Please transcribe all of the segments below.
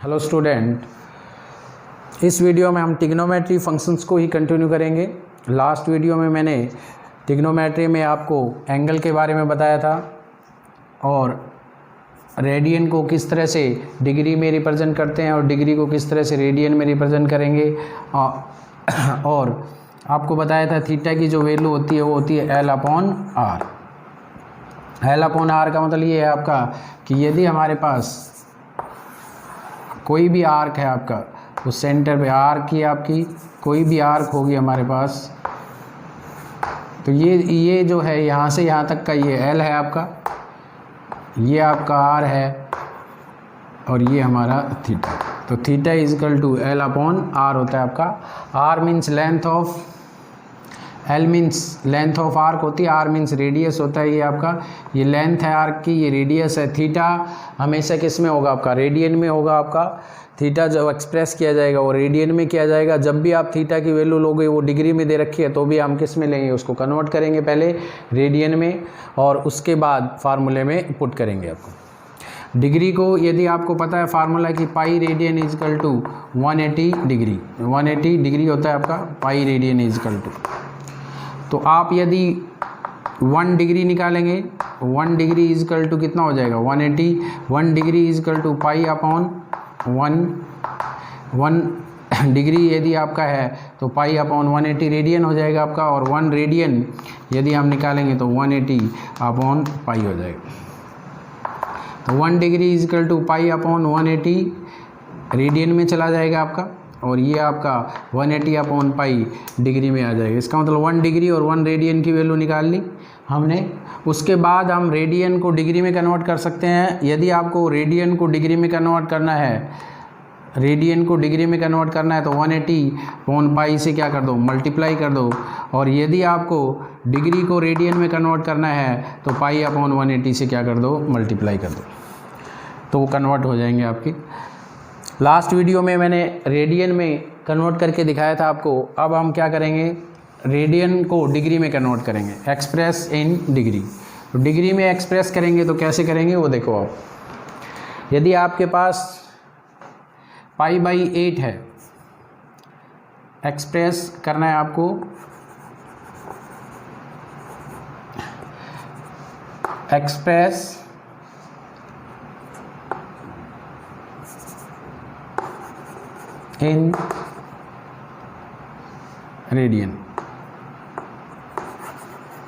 Hello student, इस video में हम ट्रिग्नोमेट्री फंक्शंस को ही कंटिन्यू करेंगे। लास्ट वीडियो में मैंने ट्रिग्नोमेट्री में आपको एंगल के बारे में बताया था और रेडियन को किस तरह से डिग्री में रिप्रेजेंट करते हैं और डिग्री को किस तरह से रेडियन में रिप्रेजेंट करेंगे। और आपको बताया था थीटा की जो वैल्यू होती है वो होती है L upon R. L upon R का मतलब ये है आपका कि यदि हमारे पास कोई भी आर्क है आपका, उस सेंटर पे आर्क की आपकी कोई भी आर्क होगी हमारे पास, तो ये जो है यहाँ से यहाँ तक का ये L है आपका, ये आपका R है और ये हमारा थीटा। तो theta is equal to L upon R होता है आपका। R means length of, L means length of arc होती है, R मीन्स रेडियस होता है। ये आपका ये लेंथ है आर्क की, ये रेडियस है। थीटा हमेशा किस में होगा आपका, रेडियन में होगा आपका। थीटा जब एक्सप्रेस किया जाएगा वो रेडियन में किया जाएगा। जब भी आप थीटा की वैल्यू लोगे, वो डिग्री में दे रखी है तो भी हम किस में लेंगे, उसको कन्वर्ट करेंगे पहले रेडियन में और उसके बाद फार्मूले में पुट करेंगे आपको। डिग्री को यदि आपको पता है फार्मूला कि pi radian is equal to 180 degree, 180 degree होता है आपका pi radian is equal to. तो आप यदि 1 डिग्री निकालेंगे, 1 डिग्री इज इक्वल टू कितना हो जाएगा 180। 1 degree is equal to pi upon 1 degree यदि आपका है तो पाई अपॉन 180 रेडियन हो जाएगा आपका। और 1 रेडियन यदि हम निकालेंगे तो 180 अपॉन पाई हो जाएगा। तो 1 degree is equal to pi upon 180 radian में चला जाएगा आपका और ये आपका 180 अपॉन पाई डिग्री में आ जाएगा। इसका मतलब 1 डिग्री और 1 रेडियन की वैल्यू निकाल ली हमने। उसके बाद हम रेडियन को डिग्री में कन्वर्ट कर सकते हैं। यदि आपको रेडियन को डिग्री में कन्वर्ट करना है, रेडियन को डिग्री में कन्वर्ट करना है तो 180 अपॉन पाई से क्या कर दो, मल्टीप्लाई कर दो। और यदि आपको डिग्री को रेडियन में कन्वर्ट करना है तो पाई अपॉन 180 से क्या कर दो, मल्टीप्लाई कर दो, तो वो कन्वर्ट हो जाएंगे आपकी। लास्ट वीडियो में मैंने रेडियन में कन्वर्ट करके दिखाया था आपको। अब हम क्या करेंगे, रेडियन को डिग्री में कन्वर्ट करेंगे, एक्सप्रेस इन डिग्री। तो डिग्री में एक्सप्रेस करेंगे तो कैसे करेंगे वो देखो आप। यदि आपके पास पाई बाई 8 है, एक्सप्रेस करना है आपको एक्सप्रेस इन रेडियन,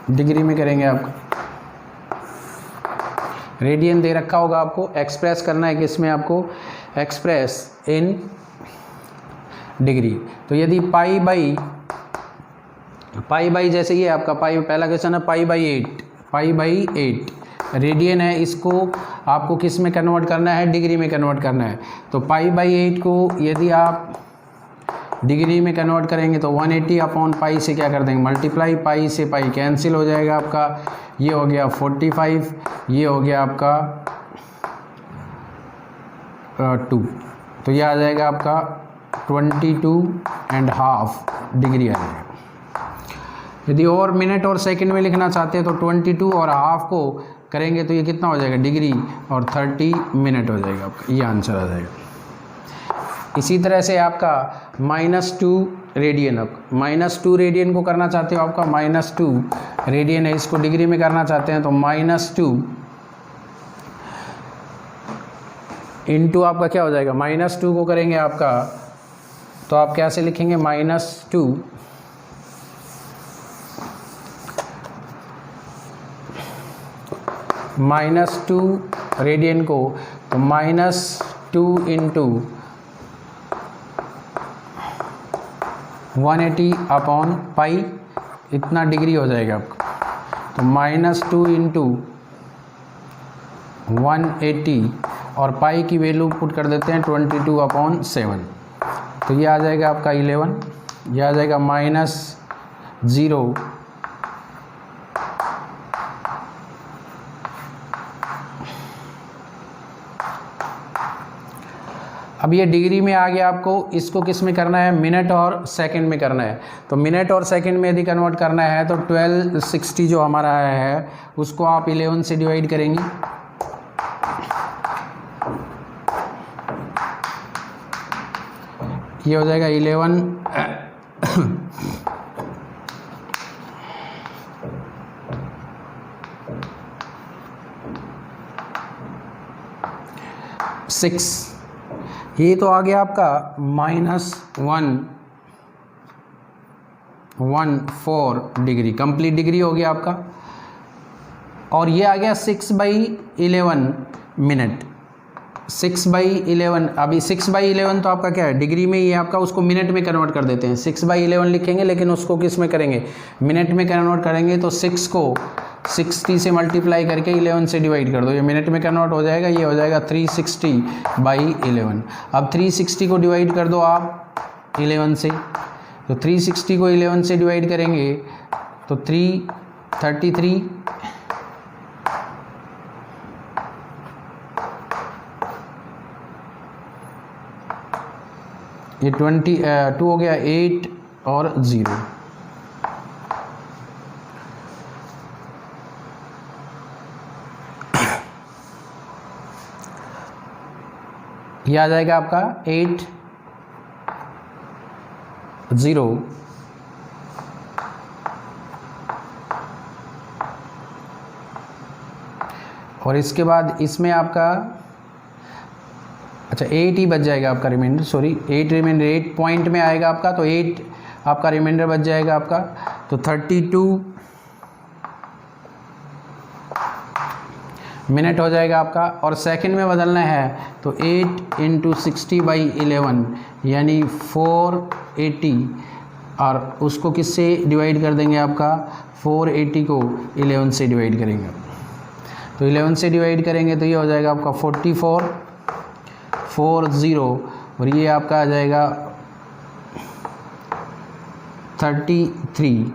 डिग्री में करेंगे आपको। रेडियन दे रखा होगा आपको, एक्सप्रेस करना है किसमें आपको, एक्सप्रेस इन डिग्री। तो यदि पाई बाई जैसे ये आपका पाई, पहला क्वेश्चन है पाई बाई 8 रेडियन है, इसको आपको किस में कन्वर्ट करना है, डिग्री में कन्वर्ट करना है। तो पाई बाई 8 को यदि आप डिग्री में कन्वर्ट करेंगे तो 180 अपॉन पाई से क्या कर देंगे, मल्टीप्लाई। पाई से पाई कैंसिल हो जाएगा आपका, ये हो गया 45, ये हो गया आपका 2, तो ये आ जाएगा आपका 22.5 डिग्री आ जाएगा। यदि और मिनट और सेकंड में लिखना चाहते हैं तो 22 और हाफ को करेंगे तो ये कितना हो जाएगा, डिग्री, और 30 मिनट हो जाएगा आपका, ये आंसर आ जाएगा। इसी तरह से आपका -2 रेडियन, अब -2 रेडियन को करना चाहते हो आपका, -2 रेडियन है, इसको डिग्री में करना चाहते हैं तो -2 इंटू आपका क्या हो जाएगा, -2 को करेंगे आपका तो आप कैसे लिखेंगे, -2 रेडियन को तो -2 इंटू 180 अपॉन पाई, इतना डिग्री हो जाएगा आपका। तो -2 इंटू 180 और पाई की वैल्यू पुट कर देते हैं 22 अपॉन 7, तो ये आ जाएगा आपका 11, ये आ जाएगा -0 अब ये डिग्री में आ गया आपको, इसको किस में करना है, मिनट और सेकंड में करना है। तो मिनट और सेकंड में यदि कन्वर्ट करना है तो 1260 जो हमारा है उसको आप 11 से डिवाइड करेंगे ये हो जाएगा 11 6, ये तो आ गया आपका -114 डिग्री, कंप्लीट डिग्री हो गया आपका। और ये आ गया 6/11 मिनट, 6/11। अभी 6/11 तो आपका क्या है, डिग्री में, ये आपका उसको मिनट में कन्वर्ट कर देते हैं। 6/11 लिखेंगे, लेकिन उसको किस में करेंगे, मिनट में कन्वर्ट करेंगे। तो 6 को 60 से मल्टीप्लाई करके 11 से डिवाइड कर दो, ये मिनट में कन्वर्ट हो जाएगा। ये हो जाएगा 360/11। अब 360 को डिवाइड कर दो आप 11 से, तो 360 को 11 से डिवाइड करेंगे तो 333, ये 22 हो गया, 8 और 0। ये आ जाएगा आपका 8 0 और इसके बाद इसमें आपका अच्छा 8 ही बच जाएगा आपका रिमाइंडर, सॉरी 8 रिमाइंडर, 8 पॉइंट में आएगा आपका, तो 8 आपका रिमाइंडर बच जाएगा आपका। तो 32 मिनट हो जाएगा आपका। और सेकंड में बदलना है तो 8 × 60/11 यानी 480, और उसको किससे डिवाइड कर देंगे आपका, 480 को 11 से डिवाइड करेंगे। तो 11 से डिवाइड करेंगे तो ये हो जाएगा आपका 4440, और ये आपका आ जाएगा 33।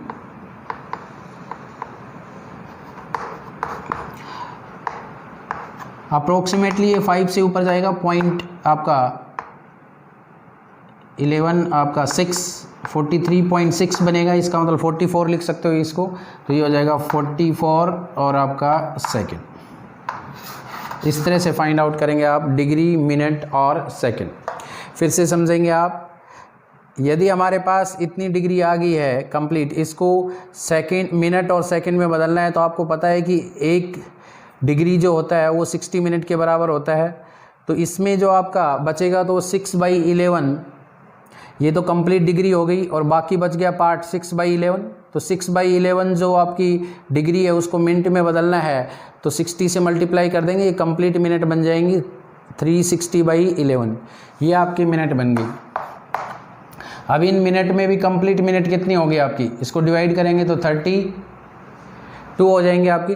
अप्रोक्सीमेटली ये 5 से ऊपर जाएगा, पॉइंट आपका 11 आपका 43.6 बनेगा, इसका मतलब 44 लिख सकते हो इसको। तो ये हो जाएगा 44 और आपका सेकंड। इस तरह से फाइंड आउट करेंगे आप डिग्री, मिनट और सेकंड। फिर से समझेंगे आप, यदि हमारे पास इतनी डिग्री आ गई है कंप्लीट, इसको सेकंड, मिनट और सेकंड में बदलना है, तो आपको पता है कि 1 डिग्री जो होता है वो 60 मिनट के बराबर होता है। तो इसमें जो आपका बचेगा तो 6/11, ये तो कंप्लीट डिग्री हो गई, और बाकी बच गया पार्ट 6/11। तो 6/11 जो आपकी डिग्री है उसको मिनट में बदलना है, तो 60 से मल्टीप्लाई कर देंगे, ये कंप्लीट मिनट बन जाएंगी 360/11, ये आपकी मिनट बन गई। अब इन मिनट में भी कंप्लीट मिनट कितनी होगी आपकी, इसको डिवाइड करेंगे तो 32 हो जाएंगे आपकी,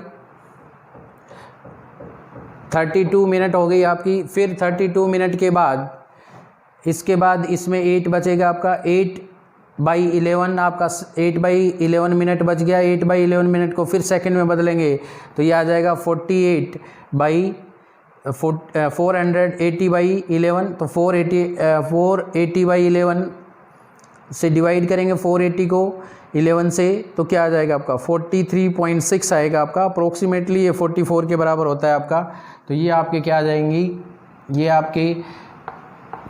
32 मिनट हो गई आपकी। फिर 32 मिनट के बाद, इसके बाद इसमें 8 बचेगा आपका, 8/11 आपका 8/11 मिनट बच गया। 8/11 मिनट को फिर सेकंड में बदलेंगे तो ये आ जाएगा 480/11। तो 480/11 से डिवाइड करेंगे 480 को 11 से, तो क्या आ जाएगा आपका 43.6 आएगा आपका। अप्रोक्सीमेटली ये 44 के बराबर होता है आपका। तो ये आपके क्या आ जाएंगी, ये आपके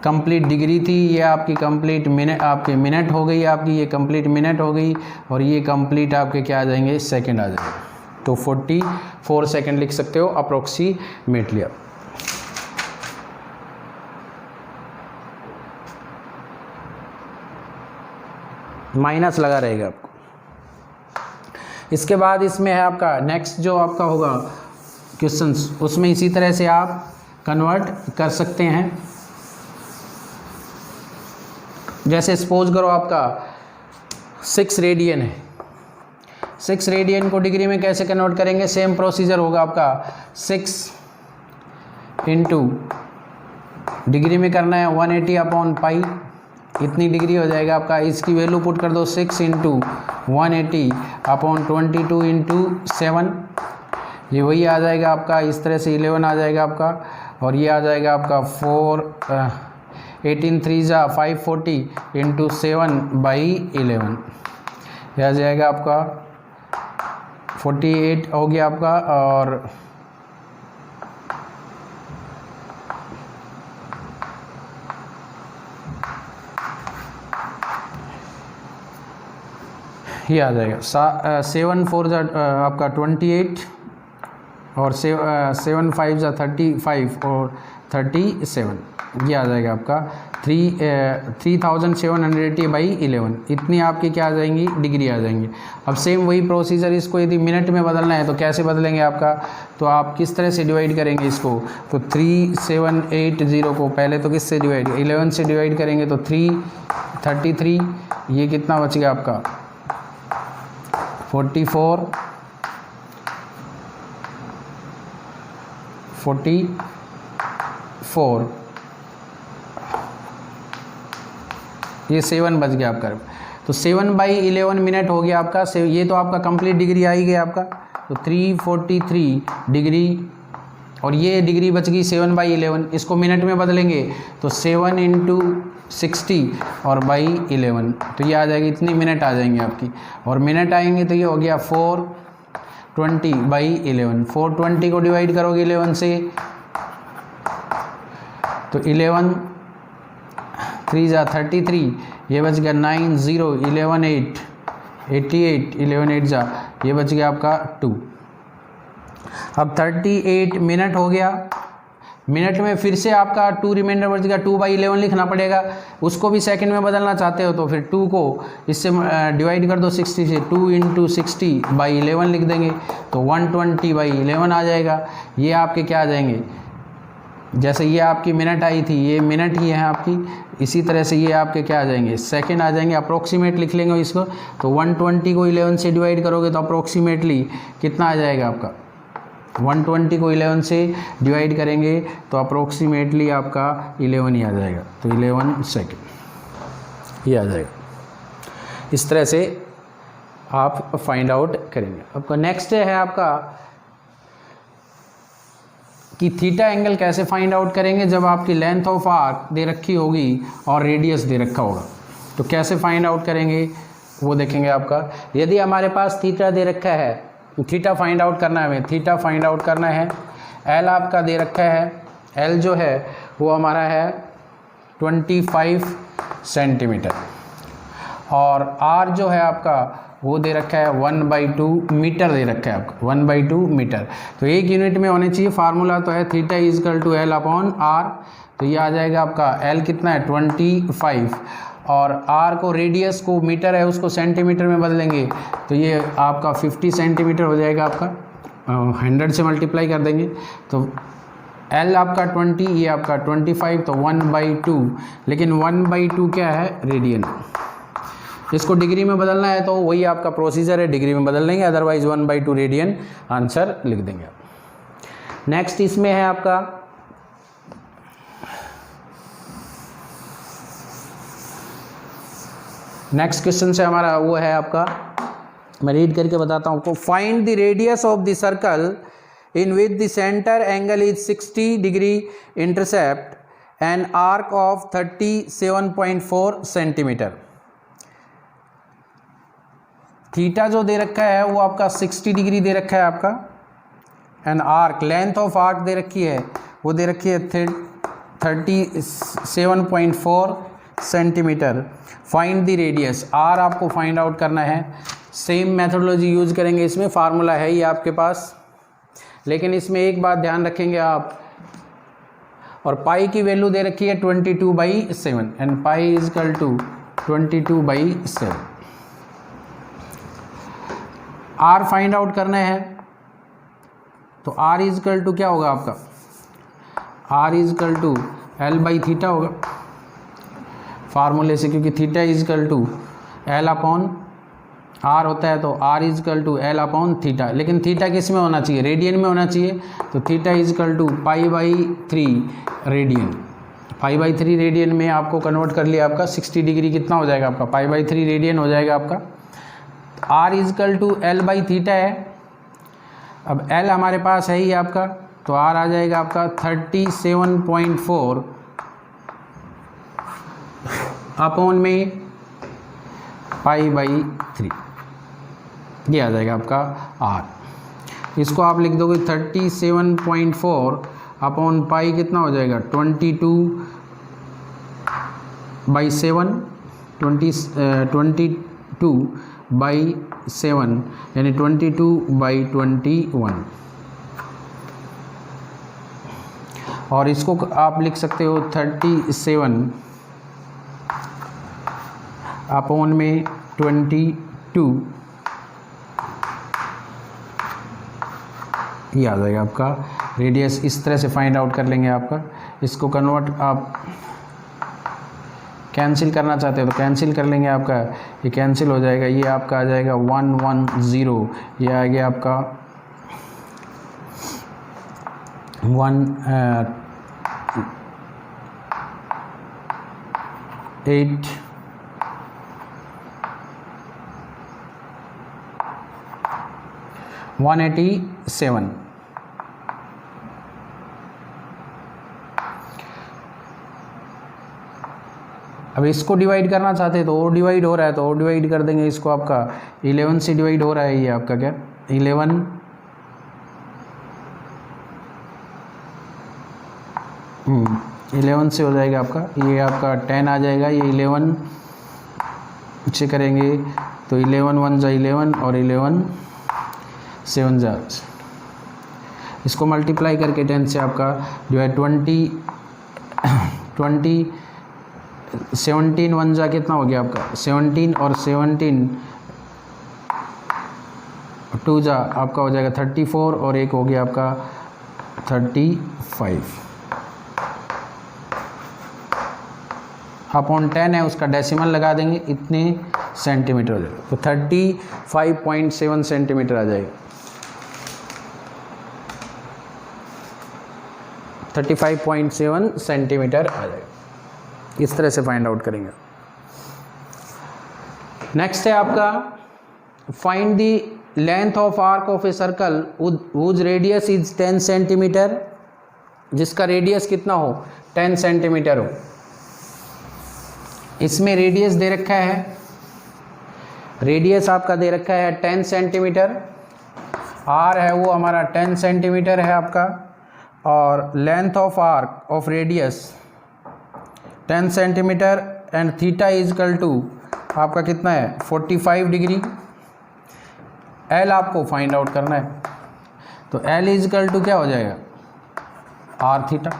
कंप्लीट डिग्री थी, ये आपकी कंप्लीट मिनट, आपके मिनट हो गई आपकी, ये कंप्लीट मिनट हो गई, और ये कंप्लीट आपके क्या आ जाएंगे, सेकंड आ जाएंगे। तो 44 सेकंड लिख सकते हो अप्रोक्सीमेटली आप। माइनस लगा रहेगा आपको। इसके बाद इसमें है आपका नेक्स्ट जो आपका होगा क्वेश्चंस, उसमें इसी तरह से आप कन्वर्ट कर सकते हैं। जैसे सपोज करो आपका 6 रेडियन है, 6 रेडियन को डिग्री में कैसे कन्वर्ट करेंगे, सेम प्रोसीजर होगा आपका। 6 इंटू डिग्री में करना है 180/पाई, इतनी डिग्री हो जाएगा आपका। इसकी वैल्यू पुट कर दो 6 इंटू 180/22 इंटू 7, ये वही आ जाएगा आपका। इस तरह से 11 आ जाएगा आपका, और ये आ जाएगा आपका 18 3 540 इंटू 7/11, यह आ जाएगा आपका 48 हो गया आपका। और ये आ जाएगा 7 4 आपका 28 और 7 5 35 और 37, ये आ जाएगा आपका 3780/11। इतनी आपकी क्या आ जाएंगी, डिग्री आ जाएंगी। अब सेम वही प्रोसीजर, इसको यदि मिनट में बदलना है तो कैसे बदलेंगे आपका, तो आप किस तरह से डिवाइड करेंगे इसको, तो 3780 को पहले तो किससे डिवाइड, 11 से डिवाइड करेंगे तो 333, ये कितना बच गया आपका 44 ये 7 बच गया आपका। तो 7/11 मिनट हो गया आपका। ये तो आपका कंप्लीट डिग्री आ ही गया आपका, तो 343 डिग्री, और ये डिग्री बच गई 7/11। इसको मिनट में बदलेंगे तो 7 × 60 और बाई 11, तो ये आ जाएगी, इतनी मिनट आ जाएंगे आपकी। और मिनट आएंगे तो ये हो गया 420/11। 420 को डिवाइड करोगे 11 से तो 11 3 जा 33, ये बच गया 9 0 11 8 88, 11 8 जा ये बच गया आपका 2। अब 38 मिनट हो गया। मिनट में फिर से आपका 2 रिमाइंडर बच गया, 2/11 लिखना पड़ेगा। उसको भी सेकंड में बदलना चाहते हो तो फिर 2 को इससे डिवाइड कर दो 60 से, 2 × 60/11 लिख देंगे तो 120/11 आ जाएगा। ये आपके क्या आ जाएंगे, जैसे ये आपकी मिनट आई थी, ये मिनट ही है आपकी, इसी तरह से ये आपके क्या आ जाएंगे, सेकंड आ जाएंगे। अप्रोक्सीमेट लिख लेंगे इसको, तो 120 को 11 से डिवाइड करोगे तो अप्रोक्सीमेटली कितना आ जाएगा आपका, 120 को 11 से डिवाइड करेंगे तो अप्रोक्सीमेटली आपका 11 ही आ जाएगा, तो 11 सेकेंड ये आ जाएगा। इस तरह से आप फाइंड आउट करेंगे। आपका नेक्स्ट है आपका कि थीटा एंगल कैसे फाइंड आउट करेंगे जब आपकी लेंथ ऑफ आर्क दे रखी होगी और रेडियस दे रखा होगा। तो कैसे फाइंड आउट करेंगे वो देखेंगे आपका। यदि हमारे पास थीटा दे रखा है, थीटा फाइंड आउट करना है, हमें थीटा फाइंड आउट करना है। एल आपका दे रखा है, एल जो है वो हमारा है 25 सेंटीमीटर, और आर जो है आपका वो दे रखा है 1/2 मीटर दे रखा है आपका, 1/2 मीटर। तो एक यूनिट में होने चाहिए। फार्मूला तो है थीटा = L/R। तो ये आ जाएगा आपका L कितना है 25, और R को, रेडियस को मीटर है उसको सेंटीमीटर में बदलेंगे तो ये आपका 50 सेंटीमीटर हो जाएगा आपका। 100 से मल्टीप्लाई कर देंगे तो L आपका 20, ये आपका 25, तो 1/2, लेकिन 1/2 क्या है, रेडियन। इसको डिग्री में बदलना है तो वही आपका प्रोसीजर है, डिग्री में बदल लेंगे, अदरवाइज 1/2 रेडियन आंसर लिख देंगे। नेक्स्ट इसमें है आपका नेक्स्ट क्वेश्चन से हमारा वो है आपका, मैं रीड करके बताता हूँ आपको। Find the radius of the circle in which the centre angle is 60 degree intercept an arc of 37.4 centimetre. Theta जो दे रखा है वो आपका 60 डिग्री दे रखा है आपका, and arc, length of arc दे रखी है वो दे रखी है 37.4 centimetre. Find the radius, R आपको फाइंड आउट करना है। सेम मेथोडोलॉजी यूज करेंगे, इसमें फार्मूला है ही आपके पास, लेकिन इसमें एक बात ध्यान रखेंगे आप, और पाई की वैल्यू दे रखी है 22/7 and pi = 22/7। R find out करना है तो आर = क्या होगा आपका, आर = L/थीटा होगा फार्मूले से, क्योंकि थीटा = L/R होता है, तो R = L/थीटा। लेकिन थीटा किस में होना चाहिए, रेडियन में होना चाहिए, तो थीटा = π/3 रेडियन। π/3 रेडियन में आपको कन्वर्ट कर लिया आपका 60 डिग्री कितना हो जाएगा आपका, π/3 रेडियन हो जाएगा आपका। R = L/थीटा है। अब L हमारे पास है ही आपका, तो R आ जाएगा आपका 37.4 अपॉन में π/3, ये आ जाएगा आपका R। इसको आप लिख दोगे 37.4 अपॉन पाई कितना हो जाएगा 22/7, 22 22/7 यानी 22/21। और इसको आप लिख सकते हो 37 अपॉन में 22, ये आ जाएगा आपका रेडियस। इस तरह से फाइंड आउट कर लेंगे आपका। इसको कन्वर्ट आप कैंसिल करना चाहते हो तो कैंसिल कर लेंगे, आपका ये कैंसिल हो जाएगा। ये आपका आ जाएगा 110, ये आ गया आपका 187। अब इसको डिवाइड करना चाहते हैं तो वो डिवाइड हो रहा है तो वो डिवाइड कर देंगे इसको। आपका 11 से डिवाइड हो रहा है, ये आपका क्या 11 11 से हो जाएगा आपका। ये आपका 10 आ जाएगा। ये 11 से करेंगे तो 11 1 जा 11 और 11 7 जा। इसको मल्टीप्लाई करके 10 से आपका जो है 20 17 1 जा कितना हो गया आपका 17 और 17 2 जा आपका हो जाएगा 34 और एक हो गया आपका 35 अपॉन 10 है, उसका डेसिमल लगा देंगे, इतने सेंटीमीटर हो जाएगा। तो 35.7 सेंटीमीटर आ जाएगा। 35.7 सेंटीमीटर आ जाएगा। इस तरह से फाइंड आउट करेंगे। नेक्स्ट है आपका find the length of arc of a circle whose radius is 10 centimetre, जिसका रेडियस कितना हो 10 सेंटीमीटर हो। इसमें रेडियस दे रखा है, रेडियस आपका दे रखा है 10 सेंटीमीटर, आर है वो हमारा 10 सेंटीमीटर है आपका, और length of arc of radius 10 centimetre and theta is equal to आपका कितना है 45 डिग्री। एल आपको फाइंड आउट करना है, तो एल इज इक्वल टू क्या हो जाएगा R theta.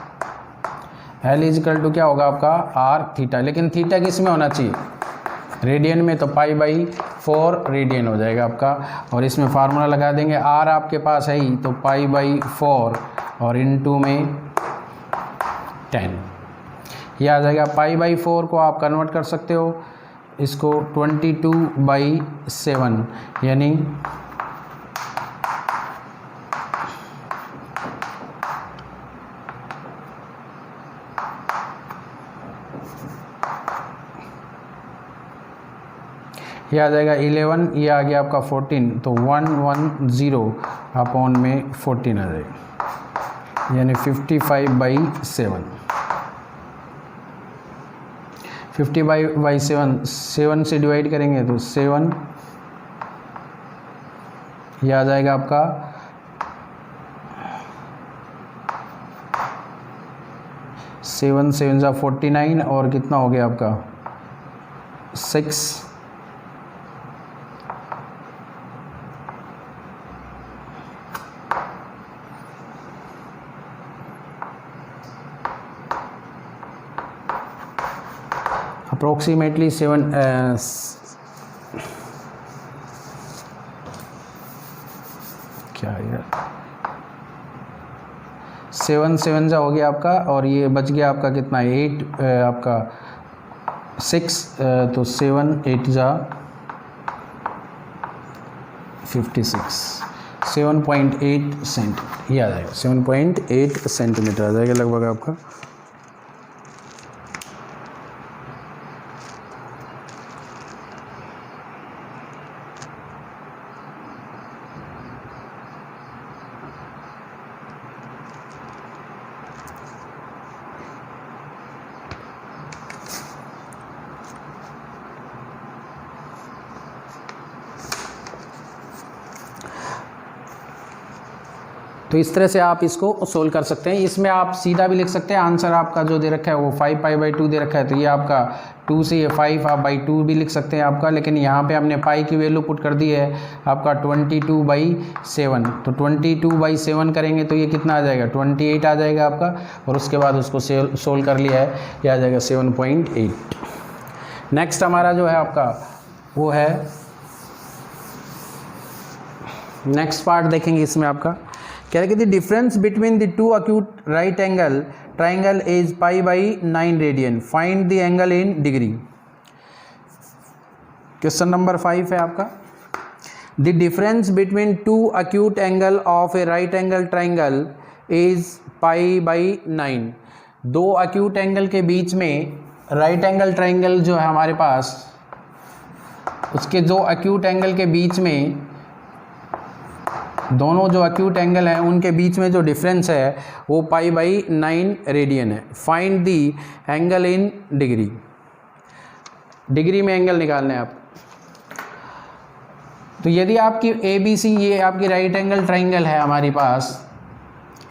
L is equal to क्या होगा आपका आर थीटा, लेकिन थीटा किस में होना चाहिए रेडियन में, तो π/4 रेडियन हो जाएगा आपका। और इसमें फार्मूला लगा देंगे, आर आपके पास है ही तो π/4 और इनटू में 10, ये आ जाएगा। π/4 को आप कन्वर्ट कर सकते हो इसको 22/7 यानी ये आ जाएगा 11, ये आ गया आपका 14, तो 110 अपॉन में 14 आ जाएगा यानी 55/7। 50/7 7 से डिवाइड करेंगे तो 7, ये आ जाएगा आपका 7 7 जा 49 और कितना हो गया आपका 6, अप्रोक्सीमेटली 7 क्या है 7 7 जा हो गया आपका, और ये बच गया आपका कितना 8 आपका 6, तो 7 8 जा 56, 7.8 सेंटीमीटर ये आ जाएगा। 7.8 सेंटीमीटर आ जाएगा लगभग आपका। तो तो इस तरह से आप इसको सोल्व कर सकते हैं। इसमें आप सीधा भी लिख सकते हैं, आंसर आपका जो दे रखा है वो 5π/2 दे रखा है, तो ये आपका 2 से ये 5 आप बाई 2 भी लिख सकते हैं आपका, लेकिन यहाँ पे हमने पाई की वैल्यू पुट कर दी है आपका 22/7। तो 22/7 करेंगे तो ये कितना आ जाएगा, 28 आ जाएगा आपका, और उसके बाद उसको सोल्व कर लिया है, ये आ जाएगा 7.8। नेक्स्ट हमारा जो है आपका वो है, नेक्स्ट पार्ट देखेंगे इसमें आपका कह रहे कि the difference between the two acute right angle triangle is π/9 radian, find the angle in degree. Question number 5 है आपका, the difference between two acute angle of a right angle triangle is π/9। दो acute angle के बीच में right angle triangle जो है हमारे पास, उसके जो अक्यूट एंगल के बीच में, दोनों जो अक्यूट एंगल हैं उनके बीच में जो डिफरेंस है वो π/9 रेडियन है। Find the angle in degree, degree में एंगल निकालना है आप। तो यदि आपकी ABC ये आपकी राइट एंगल ट्राइंगल है हमारे पास,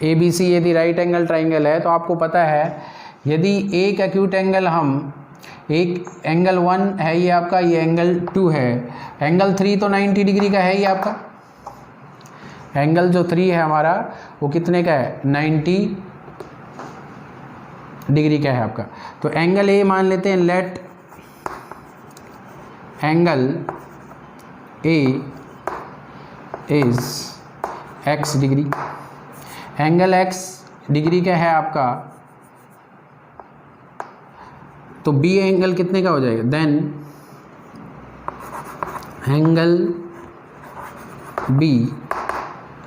ABC यदि राइट एंगल ट्राइंगल है, तो आपको पता है यदि एक अक्यूट एंगल हम, एक एंगल 1 है ये आपका, ये एंगल 2 है, एंगल 3 तो 90 डिग्री का है ये आपका, एंगल जो 3 है हमारा वो कितने का है, 90 डिग्री का है आपका। तो एंगल ए मान लेते हैं, let angle A is x degree, angle x degree का है आपका, तो B एंगल कितने का हो जाएगा, then angle B,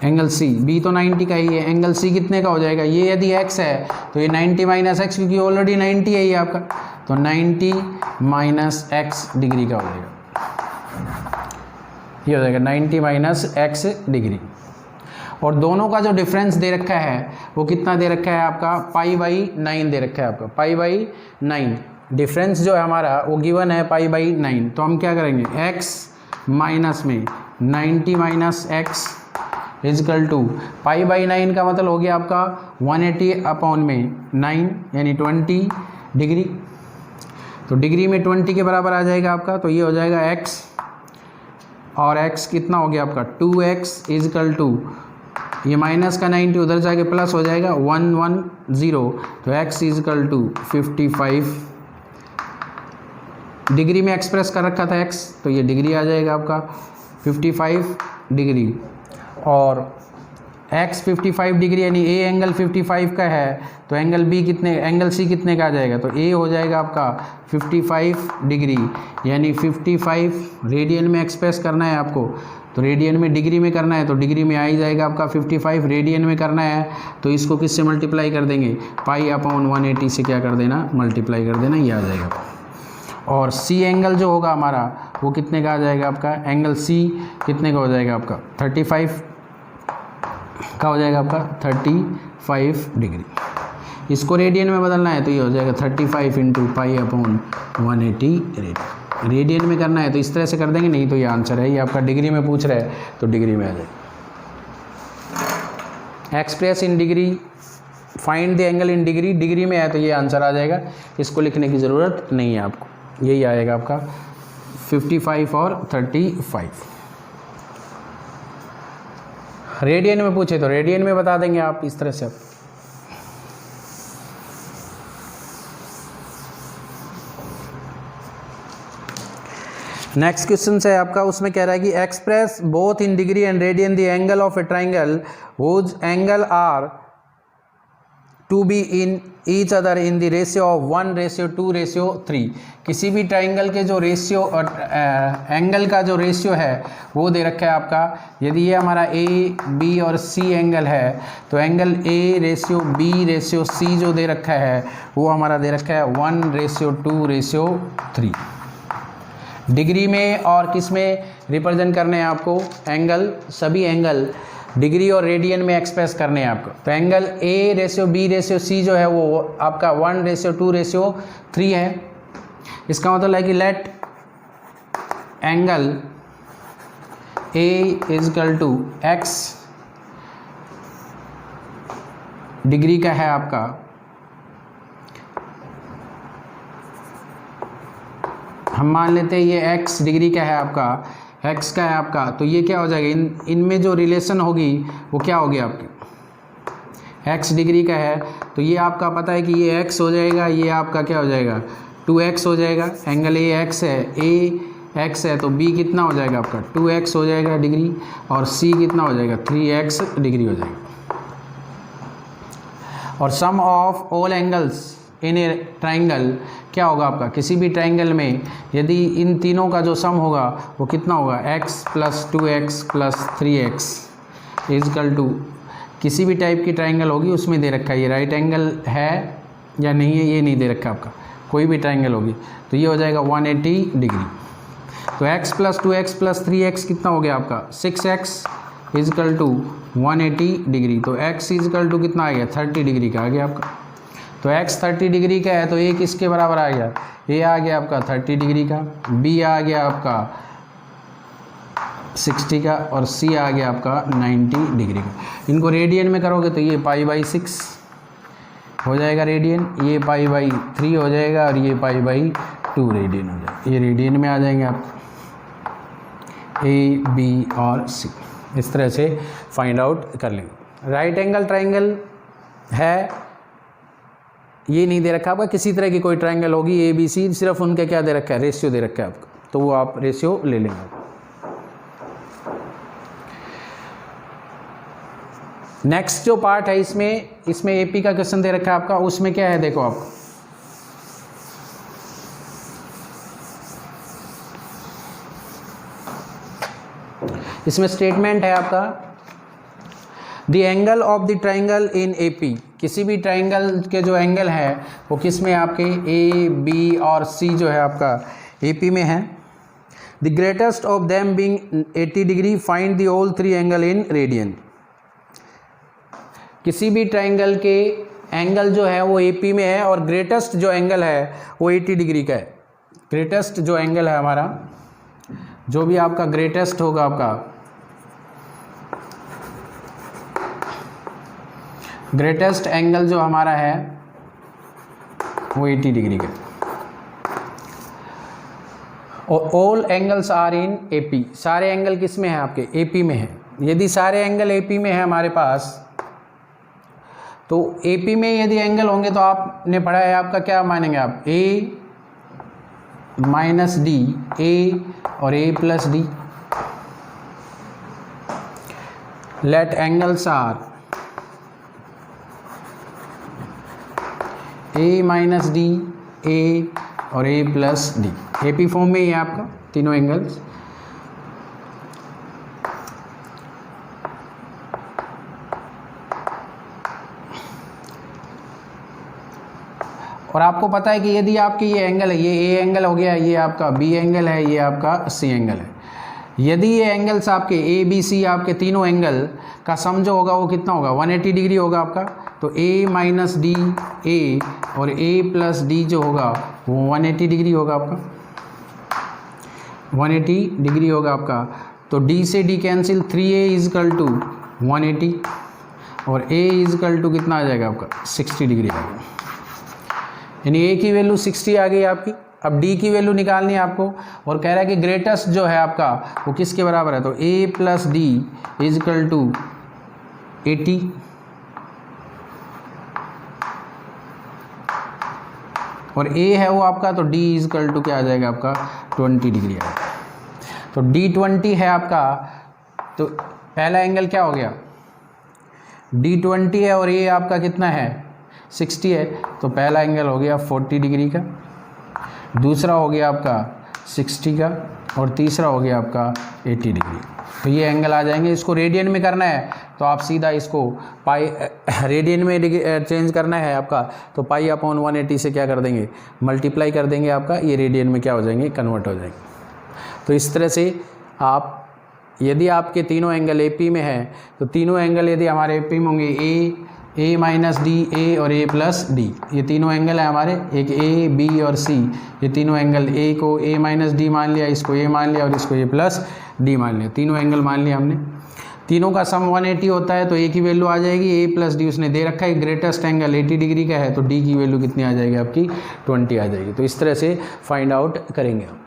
angle C, B तो 90 का ही है, एंगल C कितने का हो जाएगा, ये यदि x है तो ये 90 - x, क्योंकि ऑलरेडी 90 है ये आपका, तो 90 - x डिग्री का हो जाएगा, ये हो जाएगा 90 - x डिग्री। और दोनों का जो डिफरेंस दे रखा है वो कितना दे रखा है आपका, π/9 दे रखा है आपका, π/9 डिफरेंस जो है हमारा वो गिवन है π/9। तो हम क्या करेंगे, x माइनस में 90 - x इजकल टू π/9 का मतलब हो गया आपका 180/9 यानी 20 डिग्री। तो डिग्री में 20 के बराबर आ जाएगा आपका, तो ये हो जाएगा x, और x कितना हो गया आपका 2x इजकल टू, ये माइनस का 90 उधर जाके प्लस हो जाएगा 110, तो x इजकल टू 55 डिग्री में एक्सप्रेस कर रखा था x, तो ये डिग्री आ जाएगा आपका 55 डिग्री, और x 55 डिग्री यानी a एंगल 55 का है, तो एंगल B कितने, एंगल C कितने का आ जाएगा, तो a हो जाएगा आपका 55 डिग्री, यानी 55 रेडियन में एक्सप्रेस करना है आपको, तो रेडियन में डिग्री में करना है, तो डिग्री में आ ही जाएगा आपका 55, रेडियन में करना है तो इसको किससे मल्टीप्लाई कर देंगे, π/180 से क्या कर देना, मल्टीप्लाई कर देना, ये आ जाएगा। और C एंगल जो होगा हमारा वो कितने का आ जाएगा आपका, एंगल C कितने का हो जाएगा आपका 35 का हो जाएगा आपका 35 डिग्री। इसको रेडियन में बदलना है तो ये हो जाएगा 35 × π/180 रेडियन में करना है तो इस तरह से कर देंगे, नहीं तो ये आंसर है, ये आपका डिग्री में पूछ रहा है तो डिग्री में आ जाएगा। Express in degree, find the angle in degree, degree में है तो ये आंसर आ जाएगा, इसको लिखने की ज़रूरत नहीं है आपको, यही आएगा आपका 55 और 35। रेडियन में पूछे तो रेडियन में बता देंगे आप, इस तरह से आप। नेक्स्ट क्वेश्चन है आपका, उसमें कह रहा है कि express both in degree and radian the angle of a triangle whose angle are to be in each other in the ratio of 1:2:3। किसी भी ट्राइंगल के जो रेशियो एंगल का जो रेशियो है वो दे रखा है आपका। यदि ये हमारा ए बी और सी एंगल है तो एंगल A/B/C जो दे रखा है वो हमारा दे रखा है 1:2:3 डिग्री में। और किस में रिप्रेजेंट करने हैं आपको, एंगल, सभी एंगल डिग्री और रेडियन में एक्सप्रेस करने हैं आपको। तो एंगल A/B/C जो है वो आपका 1:2:3 है। इसका मतलब है कि let angle A = x degree का है आपका, हम मान लेते हैं ये x डिग्री का है आपका, x का है आपका, तो ये क्या हो जाएगा, इनमें जो रिलेशन होगी वो क्या होगी आपकी, x डिग्री का है तो ये आपका पता है कि ये x हो जाएगा, ये आपका क्या हो जाएगा 2x हो जाएगा, एंगल ए x है, a x है तो b कितना हो जाएगा आपका 2x हो जाएगा डिग्री, और c कितना हो जाएगा 3x डिग्री हो जाएगा। और sum of all angles in a triangle क्या होगा आपका, किसी भी ट्राइंगल में यदि इन तीनों का जो सम होगा वो कितना होगा, x plus 2x plus 3x is equal to, किसी भी टाइप की ट्राइंगल होगी उसमें दे रखा है, ये राइट एंगल है या नहीं है ये नहीं दे रखा आपका, कोई भी ट्राइंगल होगी तो ये हो जाएगा 180 डिग्री। तो x plus 2x plus 3x कितना हो गया आपका 6x इजकल टू 180 डिग्री, तो x इजकल टू कितना आ गया 30 डिग्री का आ गया आपका। तो x 30 डिग्री का है तो a किसके बराबर आ गया, a आ गया आपका 30 डिग्री का, b आ गया आपका 60 का, और c आ गया आपका 90 डिग्री का। इनको रेडियन में करोगे तो ये π/6 हो जाएगा रेडियन, ये π/3 हो जाएगा, और ये π/2 रेडियन हो जाएगा। ये रेडियन में आ जाएंगे आप a b और c, इस तरह से फाइंड आउट कर लेंगे। राइट एंगल ट्राइंगल है, ये नहीं दे रखा आपका, किसी तरह की कोई ट्राइंगल होगी ए बी सी, सिर्फ उनका क्या दे रखा है रेशियो दे रखा है आपका, तो वो आप रेशियो ले लेंगे। नेक्स्ट जो पार्ट है इसमें एपी का क्वेश्चन दे रखा है आपका, उसमें क्या है देखो आप, इसमें स्टेटमेंट है आपका the angle of the triangle in AP, किसी भी ट्राइंगल के जो एंगल है वो किस में आपके ए बी और सी जो है आपका एपी में है। The greatest of them being 80 degree find the all 3 angle in radian, किसी भी ट्राइंगल के एंगल जो है वो एपी में है और ग्रेटेस्ट जो एंगल है वो 80 डिग्री का है। ग्रेटेस्ट जो एंगल है हमारा, जो भी आपका ग्रेटेस्ट होगा आपका, ग्रेटेस्ट एंगल जो हमारा है वो 80 डिग्री का, और all angles are in AP, सारे एंगल किस में है आपके एपी में है। यदि सारे एंगल एपी में है हमारे पास, तो एपी में यदि एंगल होंगे तो आपने पढ़ा है आपका क्या मानेंगे आप, ए माइनस डी, ए और A plus D, let angles are A minus D, A और A plus D, AP form में ही है आपका तीनों एंगल्स। और आपको पता है कि यदि आपकी ये एंगल है, ये ए एंगल हो गया, ये आपका बी एंगल है, ये आपका सी एंगल है, यदि ये एंगल्स आपके ए बी सी आपके तीनों एंगल का सम जो होगा वो कितना होगा 180 डिग्री होगा आपका। तो ए माइनस डी ए और ए प्लस डी जो होगा वो 180 डिग्री होगा आपका, 180 डिग्री होगा आपका। तो डी से D cancel, 3a is equal to 180 और a इजकल टू कितना आ जाएगा आपका 60 डिग्री आएगा, यानी a की वैल्यू 60 आ गई आपकी। अब d की वैल्यू निकालनी है आपको, और कह रहा है कि ग्रेटेस्ट जो है आपका वो किसके बराबर है, तो a plus D is equal to 80 और a है वो आपका, तो d इजकल टू क्या आ जाएगा आपका 20 डिग्री आएगा। तो d20 है आपका, तो पहला एंगल क्या हो गया d20 है और a आपका कितना है 60 है, तो पहला एंगल हो गया 40 डिग्री का, दूसरा हो गया आपका 60 का, और तीसरा हो गया आपका 80 डिग्री। तो ये एंगल आ जाएंगे। इसको रेडियन में करना है तो आप सीधा इसको पाई रेडियन में चेंज करना है आपका, तो पाई अपॉन 180 से क्या कर देंगे मल्टीप्लाई कर देंगे आपका, ये रेडियन में क्या हो जाएंगे कन्वर्ट हो जाएंगे। तो इस तरह से आप, यदि आपके तीनों एंगल एपी में है तो तीनों एंगल यदि हमारे एपी में होंगे ए माइनस डी, ए और ए प्लस डी, ये तीनों एंगल है हमारे, एक ए बी और सी, ये तीनों एंगल, ए को ए माइनस डी मान लिया, इसको ए मान लिया और इसको ए प्लस डी मान लिया, तीनों एंगल मान लिया हमने। तीनों का सम 180 होता है तो ए की वैल्यू आ जाएगी, ए प्लस डी उसने दे रखा है, ग्रेटेस्ट एंगल 80 डिग्री का है तो डी की वैल्यू कितनी आ जाएगी आपकी 20 आ जाएगी। तो इस तरह से फाइंड आउट करेंगे हम।